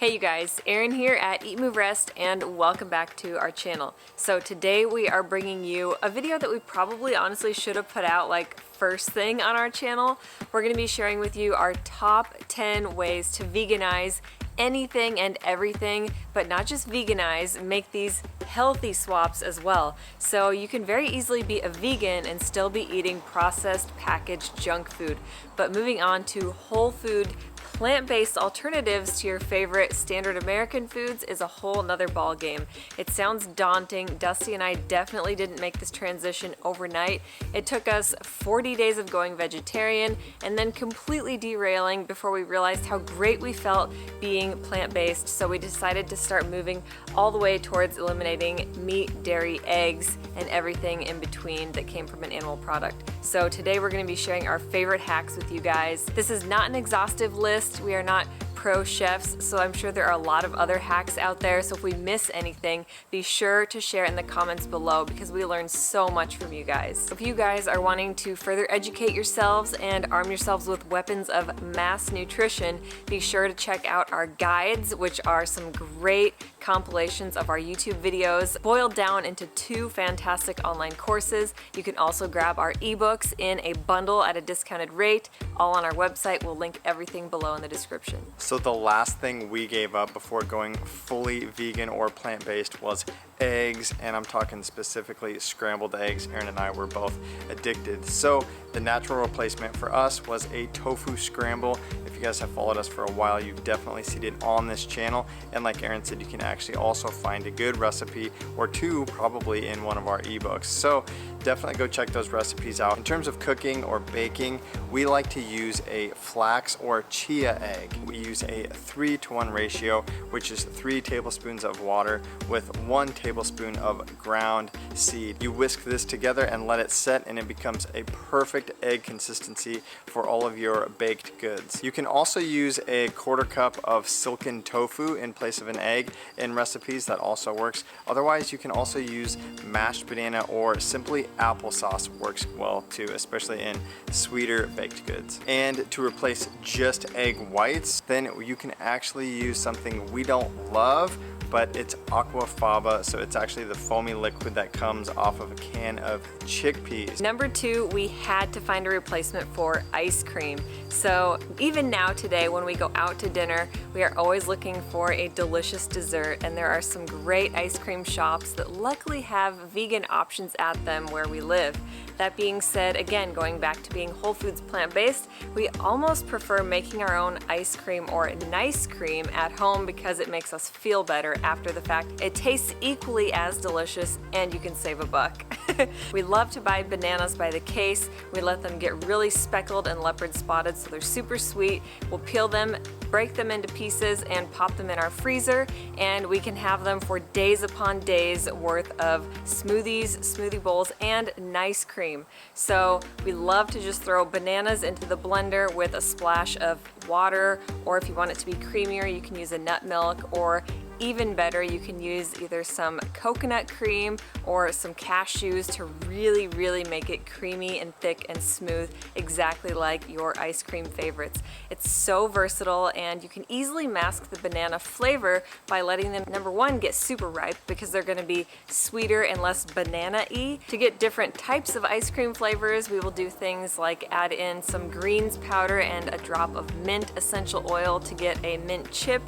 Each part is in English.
Hey you guys, Erin here at EatMoveRest and welcome back to our channel. So today we are bringing you a video that we probably honestly should have put out like first thing on our channel. We're going to be sharing with you our top 10 ways to veganize anything and everything, but not just veganize, make these healthy swaps as well. So you can very easily be a vegan and still be eating processed packaged junk food. But moving on to whole food plant-based alternatives to your favorite standard American foods is a whole nother ball game. It sounds daunting. Dusty and I definitely didn't make this transition overnight. It took us 40 days of going vegetarian and then completely derailing before we realized how great we felt being plant-based. So we decided to start moving all the way towards eliminating meat, dairy, eggs, and everything in between that came from an animal product. So today we're going to be sharing our favorite hacks with you guys. This is not an exhaustive list. We are not pro chefs, so I'm sure there are a lot of other hacks out there. So if we miss anything, be sure to share it in the comments below because we learn so much from you guys. If you guys are wanting to further educate yourselves and arm yourselves with weapons of mass nutrition, be sure to check out our guides, which are some great compilations of our YouTube videos boiled down into 2 fantastic online courses. You can also grab our ebooks in a bundle at a discounted rate, all on our website. We'll link everything below in the description. So the last thing we gave up before going fully vegan or plant-based was eggs, and I'm talking specifically scrambled eggs. Erin and I were both addicted. So the natural replacement for us was a tofu scramble. If you guys have followed us for a while, you've definitely seen it on this channel. And like Erin said, you can actually also find a good recipe or 2 probably in one of our ebooks. So definitely go check those recipes out. In terms of cooking or baking, we like to use a flax or chia egg. We use a 3-to-1 ratio, which is 3 tablespoons of water with 1 tablespoon of ground seed. You whisk this together and let it set, and it becomes a perfect egg consistency for all of your baked goods. You can also use a 1/4 cup of silken tofu in place of an egg in recipes. That also works. Otherwise, you can also use mashed banana or simply applesauce works well too, especially in sweeter baked goods. And to replace just egg whites, then you can actually use something we don't love, but it's aquafaba, so it's actually the foamy liquid that comes off of a can of chickpeas. Number 2, we had to find a replacement for ice cream. So even now today when we go out to dinner, we are always looking for a delicious dessert, and there are some great ice cream shops that luckily have vegan options at them where we live. That being said, again, going back to being whole foods plant-based, we almost prefer making our own ice cream or nice cream at home because it makes us feel better after the fact. It tastes equally as delicious and you can save a buck. We love to buy bananas by the case. We let them get really speckled and leopard spotted so they're super sweet. We'll peel them, break them into pieces, and pop them in our freezer, and we can have them for days upon days worth of smoothies, smoothie bowls, and nice cream. So we love to just throw bananas into the blender with a splash of water, or if you want it to be creamier, you can use a nut milk, or even better, you can use either some coconut cream or some cashews to really make it creamy and thick and smooth, exactly like your ice cream favorites. It's so versatile, and you can easily mask the banana flavor by letting them, number 1, get super ripe because they're gonna be sweeter and less banana-y. To get different types of ice cream flavors, we will do things like add in some greens powder and a drop of mint essential oil to get a mint chip,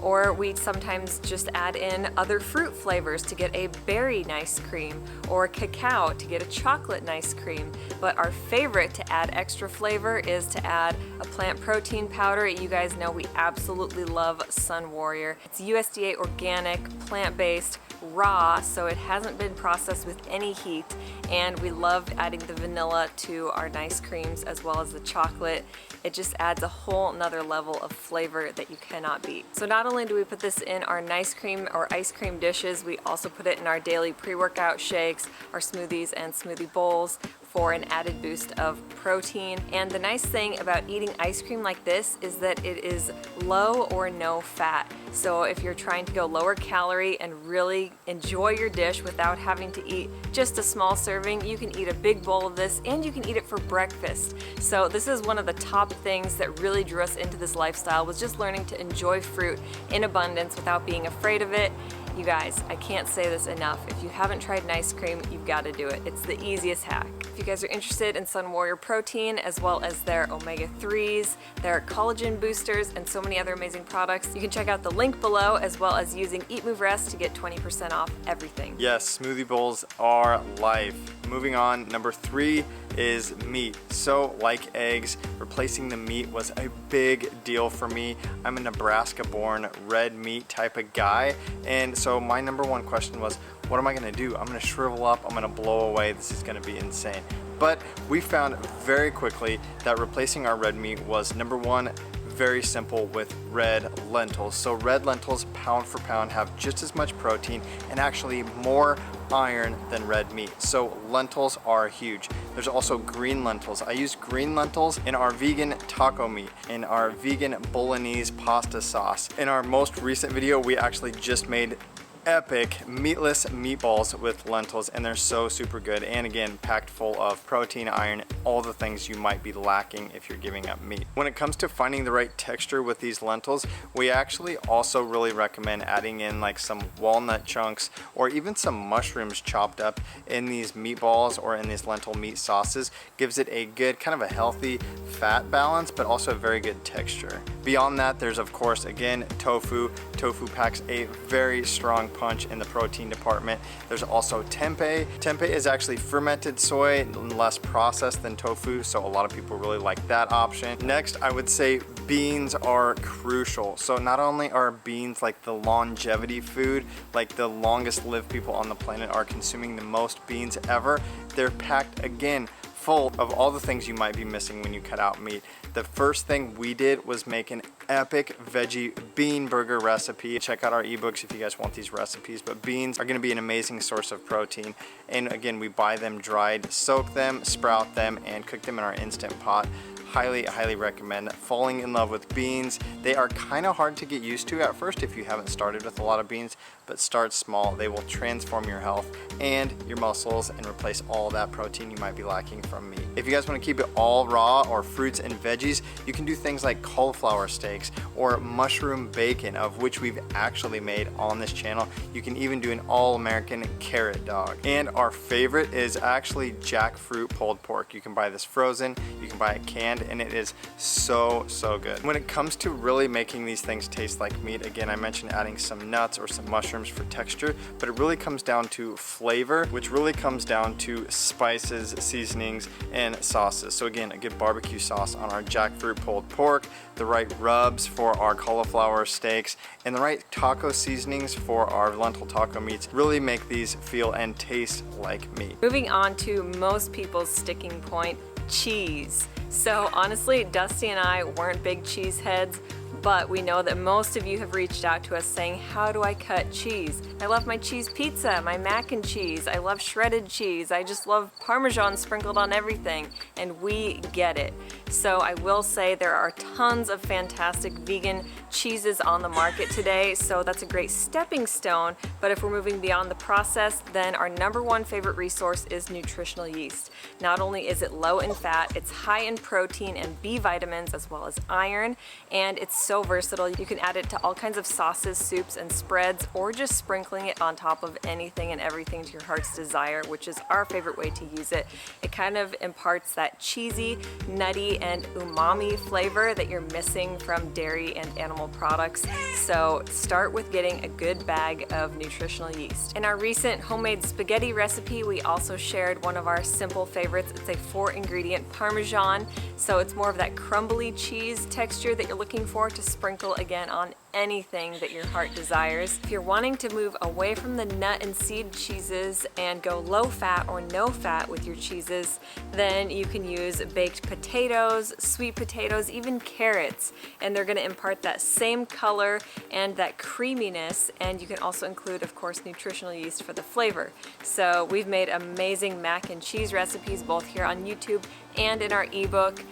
or we sometimes just add in other fruit flavors to get a berry nice cream, or cacao to get a chocolate nice cream. But our favorite to add extra flavor is to add a plant protein powder. You guys know we absolutely love Sun Warrior. It's USDA organic, plant-based, raw, so it hasn't been processed with any heat, and we love adding the vanilla to our nice creams as well as the chocolate. It just adds a whole nother level of flavor that you cannot beat. So not only do we put this in our nice cream or ice cream dishes, we also put it in our daily pre-workout shakes, our smoothies and smoothie bowls. for an added boost of protein. And the nice thing about eating ice cream like this is that it is low or no fat. So if you're trying to go lower calorie and really enjoy your dish without having to eat just a small serving, you can eat a big bowl of this and you can eat it for breakfast. So this is one of the top things that really drew us into this lifestyle, was just learning to enjoy fruit in abundance without being afraid of it. You guys, I can't say this enough. If you haven't tried an ice cream, you've got to do it. It's the easiest hack. If you guys are interested in Sun Warrior protein, as well as their omega-3s, their collagen boosters, and so many other amazing products, you can check out the link below, as well as using EatMoveRest to get 20% off everything. Yes, smoothie bowls are life. Moving on, number 3 is meat. So like eggs, replacing the meat was a big deal for me. I'm a Nebraska born red meat type of guy, and so my number one question was, what am I gonna do? I'm gonna shrivel up, I'm gonna blow away, this is gonna be insane. But we found very quickly that replacing our red meat was, number one, very simple with red lentils. So red lentils, pound for pound, have just as much protein and actually more iron than red meat. So lentils are huge. There's also green lentils. I use green lentils in our vegan taco meat, in our vegan bolognese pasta sauce. In our most recent video, we actually just made epic meatless meatballs with lentils, and they're so super good, and again packed full of protein, iron, all the things you might be lacking if you're giving up meat. When it comes to finding the right texture with these lentils, we actually also really recommend adding in like some walnut chunks or even some mushrooms chopped up in these meatballs or in these lentil meat sauces. Gives it a good kind of a healthy fat balance, but also a very good texture. Beyond that, there's of course again tofu. Tofu packs a very strong punch in the protein department. There's also tempeh. Tempeh is actually fermented soy, less processed than tofu, so a lot of people really like that option. Next, I would say beans are crucial. So not only are beans like the longevity food, like the longest lived people on the planet are consuming the most beans ever, they're packed again full of all the things you might be missing when you cut out meat. The first thing we did was make an epic veggie bean burger recipe. Check out our ebooks if you guys want these recipes, but beans are gonna be an amazing source of protein. And again, we buy them dried, soak them, sprout them, and cook them in our Instant Pot. Highly recommend falling in love with beans. They are kind of hard to get used to at first if you haven't started with a lot of beans, but start small. They will transform your health and your muscles and replace all that protein you might be lacking from meat. If you guys want to keep it all raw, or fruits and veggies, you can do things like cauliflower steaks or mushroom bacon, of which we've actually made on this channel. You can even do an all-American carrot dog. And our favorite is actually jackfruit pulled pork. You can buy this frozen, you can buy it canned, and it is so good. When it comes to really making these things taste like meat, again, I mentioned adding some nuts or some mushrooms for texture, but it really comes down to flavor, which really comes down to spices, seasonings, and sauces. So again, a good barbecue sauce on our jackfruit pulled pork, the right rubs for our cauliflower steaks, and the right taco seasonings for our lentil taco meats really make these feel and taste like meat. Moving on to most people's sticking point, cheese. So honestly, Dusty and I weren't big cheese heads, but we know that most of you have reached out to us saying, how do I cut cheese? I love my cheese pizza, my mac and cheese, I love shredded cheese, I just love Parmesan sprinkled on everything, and we get it. So I will say there are tons of fantastic vegan cheeses on the market today, so that's a great stepping stone, but if we're moving beyond the process, then our number one favorite resource is nutritional yeast. Not only is it low in fat, it's high in protein and B vitamins as well as iron, and it's so versatile. You can add it to all kinds of sauces, soups, and spreads, or just sprinkling it on top of anything and everything to your heart's desire, which is our favorite way to use it. It kind of imparts that cheesy, nutty, and umami flavor that you're missing from dairy and animal products. So start with getting a good bag of nutritional yeast. In our recent homemade spaghetti recipe, we also shared one of our simple favorites. It's a 4-ingredient Parmesan, so it's more of that crumbly cheese texture that you're looking for to sprinkle again on anything that your heart desires. If you're wanting to move away from the nut and seed cheeses and go low fat or no fat with your cheeses, then you can use baked potatoes, sweet potatoes, even carrots, and they're going to impart that same color and that creaminess, and you can also include, of course, nutritional yeast for the flavor. So we've made amazing mac and cheese recipes both here on YouTube and in our ebook.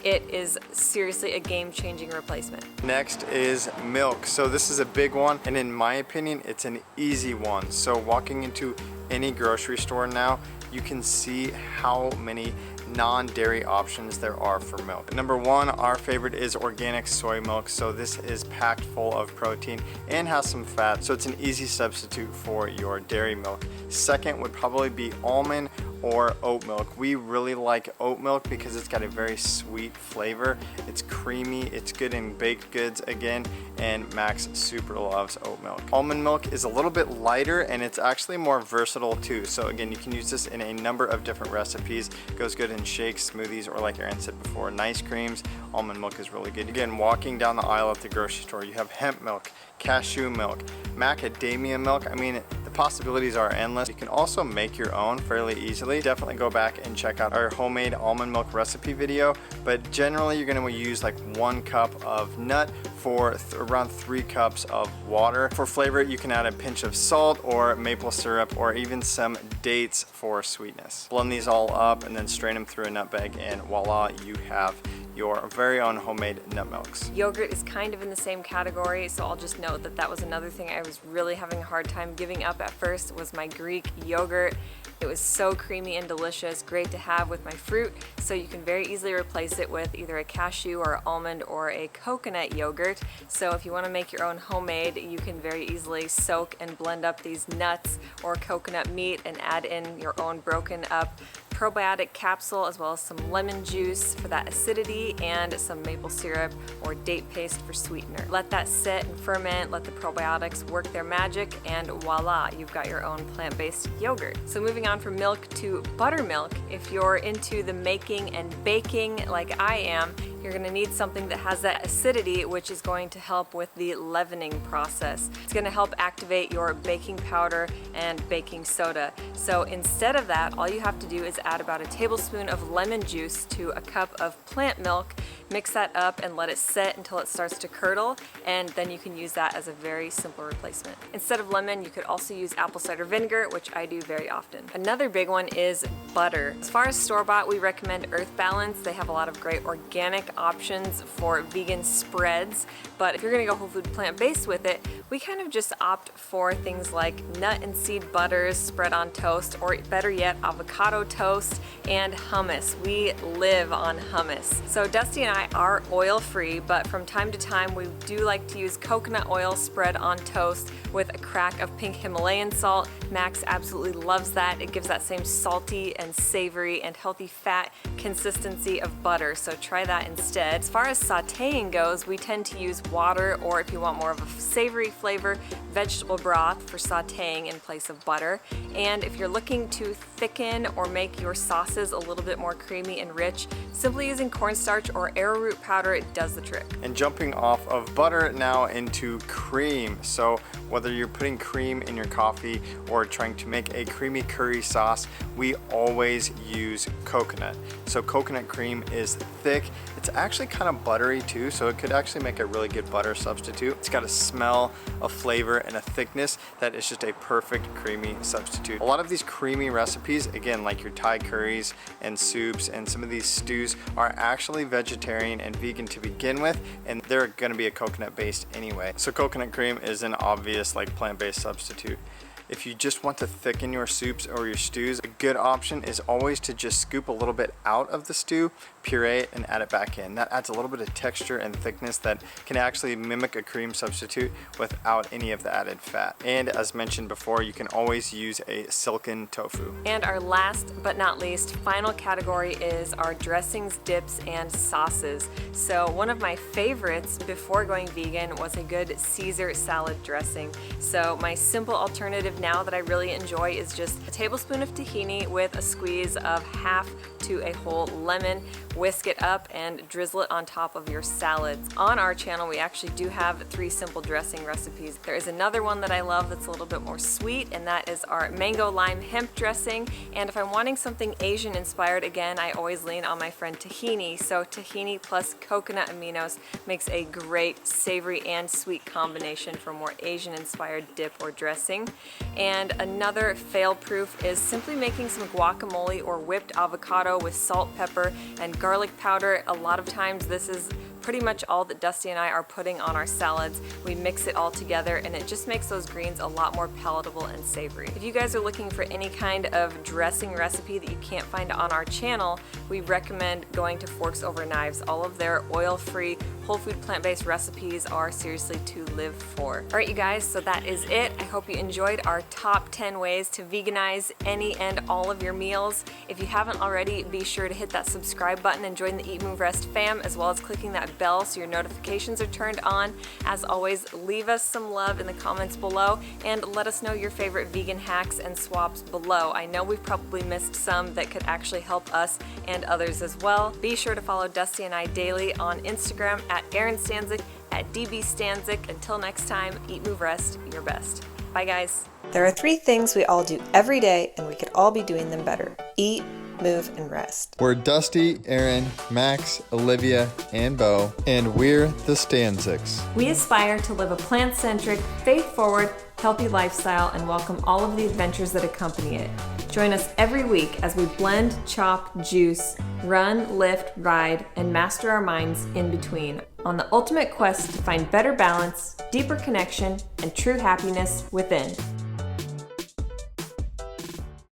It is seriously a game-changing replacement. Next is milk. So this is a big one, and in my opinion, it's an easy one. So walking into any grocery store now, you can see how many non-dairy options there are for milk. Number one, our favorite is organic soy milk. So this is packed full of protein and has some fat, so it's an easy substitute for your dairy milk. Second would probably be almond or oat milk. We really like oat milk because it's got a very sweet flavor. It's creamy, it's good in baked goods again, and Max super loves oat milk. Almond milk is a little bit lighter and it's actually more versatile too. So again, you can use this in a number of different recipes. It goes good in shakes, smoothies, or like Erin said before, in ice creams. Almond milk is really good. Again, walking down the aisle at the grocery store, you have hemp milk, cashew milk, macadamia milk. I mean, the possibilities are endless. You can also make your own fairly easily. Definitely go back and check out our homemade almond milk recipe video, but generally you're going to use like 1 cup of nut for around 3 cups of water. For flavor, you can add a pinch of salt or maple syrup or even some dates for sweetness. Blend these all up and then strain them through a nut bag, and voila, you have your very own homemade nut milks. Yogurt is kind of in the same category, so I'll just note that that was another thing I was really having a hard time giving up at first, was my Greek yogurt. It was so creamy and delicious, great to have with my fruit, so you can very easily replace it with either a cashew or almond or a coconut yogurt. So if you want to make your own homemade, you can very easily soak and blend up these nuts or coconut meat and add in your own broken up probiotic capsule, as well as some lemon juice for that acidity and some maple syrup or date paste for sweetener. Let that sit and ferment, let the probiotics work their magic, and voila, you've got your own plant-based yogurt. So moving on from milk to buttermilk, if you're into the making and baking like I am, you're going to need something that has that acidity, which is going to help with the leavening process. It's going to help activate your baking powder and baking soda. So instead of that, all you have to do is add about a tablespoon of lemon juice to a cup of plant milk. Mix that up and let it sit until it starts to curdle, and then you can use that as a very simple replacement. Instead of lemon, you could also use apple cider vinegar, which I do very often. Another big one is butter. As far as store-bought, we recommend Earth Balance. They have a lot of great organic options for vegan spreads, but if you're gonna go whole food plant-based with it, we kind of just opt for things like nut and seed butters spread on toast, or better yet, avocado toast and hummus. We live on hummus. So Dusty and I are oil-free, but from time to time we do like to use coconut oil spread on toast with a crack of pink Himalayan salt. Max absolutely loves that. It gives that same salty and savory and healthy fat consistency of butter, so try that instead. As far as sauteing goes, we tend to use water, or if you want more of a savory flavor, vegetable broth for sauteing in place of butter. And if you're looking to thicken or make your sauces a little bit more creamy and rich, simply using cornstarch or arrowroot powder, it does the trick. And jumping off of butter now into cream. So whether you're putting cream in your coffee or trying to make a creamy curry sauce, we always use coconut. So coconut cream is thick. It's actually kind of buttery too, so it could actually make a really good butter substitute. It's got a smell, a flavor, and a thickness that is just a perfect creamy substitute. A lot of these creamy recipes, again, like your Thai curries and soups and some of these stews, are actually vegetarian and vegan to begin with, and they're gonna be a coconut based anyway. So coconut cream is an obvious like plant-based substitute. If you just want to thicken your soups or your stews, a good option is always to just scoop a little bit out of the stew, puree it, and add it back in. That adds a little bit of texture and thickness that can actually mimic a cream substitute without any of the added fat. And as mentioned before, you can always use a silken tofu. And our last but not least, final category is our dressings, dips, and sauces. So one of my favorites before going vegan was a good Caesar salad dressing. So my simple alternative now that I really enjoy is just a tablespoon of tahini with a squeeze of half to a whole lemon, whisk it up, and drizzle it on top of your salads. On our channel, we actually do have 3 simple dressing recipes. There is another one that I love that's a little bit more sweet, and that is our mango lime hemp dressing. And if I'm wanting something Asian inspired, again, I always lean on my friend tahini. So tahini plus coconut aminos makes a great savory and sweet combination for more Asian inspired dip or dressing. And another fail proof is simply making some guacamole or whipped avocado with salt, pepper, and garlic powder. A lot of times this is pretty much all that Dusty and I are putting on our salads. We mix it all together and it just makes those greens a lot more palatable and savory. If you guys are looking for any kind of dressing recipe that you can't find on our channel, we recommend going to Forks Over Knives. All of their oil-free, whole food, plant-based recipes are seriously to live for. All right, you guys, so that is it. I hope you enjoyed our top 10 ways to veganize any and all of your meals. If you haven't already, be sure to hit that subscribe button and join the EatMoveRest fam, as well as clicking that bell so your notifications are turned on. As always, leave us some love in the comments below and let us know your favorite vegan hacks and swaps below. I know we've probably missed some that could actually help us and others as well. Be sure to follow Dusty and I daily on Instagram at Erin Stanzik, at dbstanzik. Until next time, eat, move, rest, your best. Bye guys. There are 3 things we all do every day, and we could all be doing them better. Eat, move, and rest. We're Dusty, Erin, Max, Olivia, and Bo, and we're the Stanziks. We aspire to live a plant-centric, faith-forward, healthy lifestyle and welcome all of the adventures that accompany it. Join us every week as we blend, chop, juice, run, lift, ride, and master our minds in between on the ultimate quest to find better balance, deeper connection, and true happiness within.